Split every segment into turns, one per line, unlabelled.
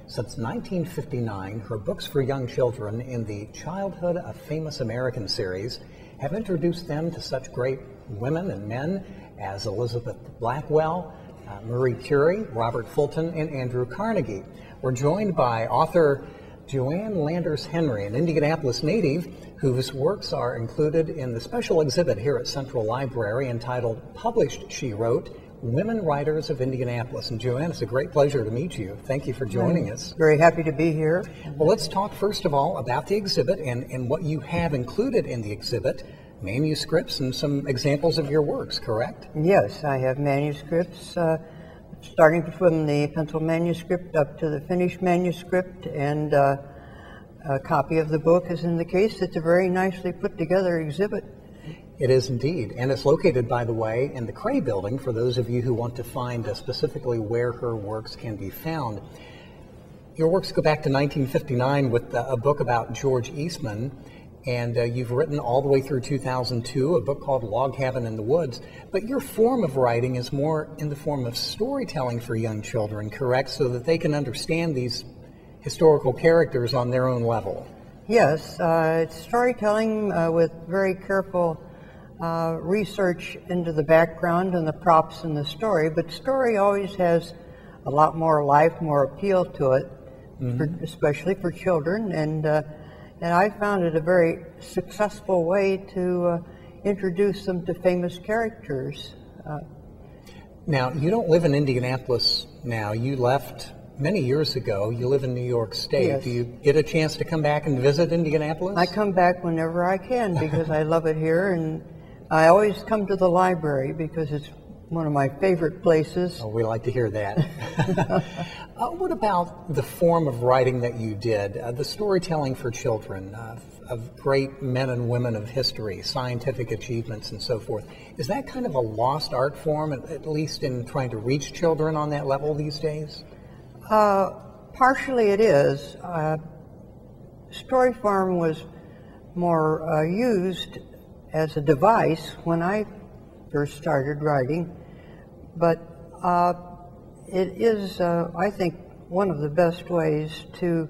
Since 1959, her books for young children in the Childhood of Famous American series have introduced them to such great women and men as Elizabeth Blackwell, Marie Curie, Robert Fulton, and Andrew Carnegie. We're joined by author Joanne Landers Henry, an Indianapolis native whose works are included in the special exhibit here at Central Library entitled Published, She Wrote, Women Writers of Indianapolis. And Joanne, it's a great pleasure to meet you. Thank you for joining us.
Very happy to be here.
Well, let's talk first of all about the exhibit and what you have included in the exhibit. Manuscripts and some examples of your works, correct?
Yes, I have manuscripts, starting from the pencil manuscript up to the finished manuscript, and a copy of the book is in the case. It's a very nicely put together exhibit.
It is indeed, and it's located, by the way, in the Cray building for those of you who want to find specifically where her works can be found. Your works go back to 1959 with a book about George Eastman, and you've written all the way through 2002 a book called Log Cabin in the Woods, but your form of writing is more in the form of storytelling for young children, correct, so that they can understand these historical characters on their own level?
Yes, it's storytelling with very careful research into the background and the props in the story, but story always has a lot more life, more appeal to it, especially for children, and I found it a very successful way to introduce them to famous characters.
Now, you don't live in Indianapolis now. You left many years ago. You live in New York State.
Yes.
Do you get a chance to come back and visit Indianapolis?
I come back whenever I can because I love it here, and I always come to the library because it's one of my favorite places.
Oh, we like to hear that. What about the form of writing that you did, the storytelling for children of great men and women of history, scientific achievements, and so forth? Is that kind of a lost art form, at least in trying to reach children on that level these days?
Partially it is. Story form was more used as a device when I first started writing, but it is, I think, one of the best ways to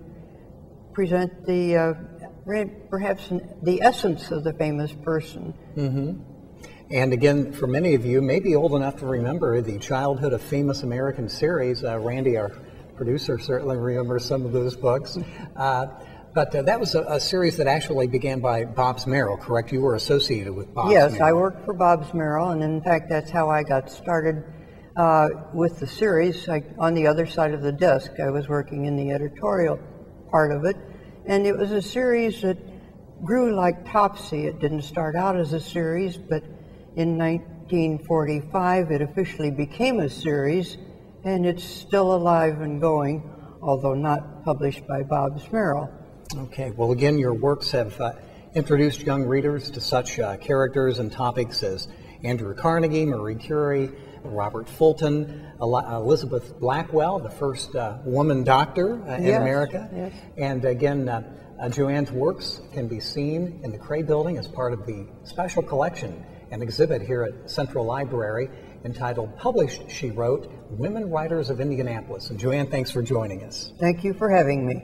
present the perhaps the essence of the famous person.
And again, for many of you, maybe old enough to remember the Childhood of Famous American series. Randy, our producer, certainly remembers some of those books. But that was a series that actually began by Bobbs Merrill, correct? You were associated with Bobbs Merrill.
Yes, I worked for Bobbs Merrill, and in fact, that's how I got started with the series. On the other side of the desk, I was working in the editorial part of it, and it was a series that grew like Topsy. It didn't start out as a series, but in 1945, it officially became a series, and it's still alive and going, although not published by Bobbs Merrill.
Okay, well again, your works have introduced young readers to such characters and topics as Andrew Carnegie, Marie Curie, Robert Fulton, Elizabeth Blackwell, the first woman doctor in America.
Yes.
And again, Joanne's works can be seen in the Cray building as part of the special collection and exhibit here at Central Library entitled Published, She Wrote, Women Writers of Indianapolis. And Joanne, thanks for joining us.
Thank you for having me.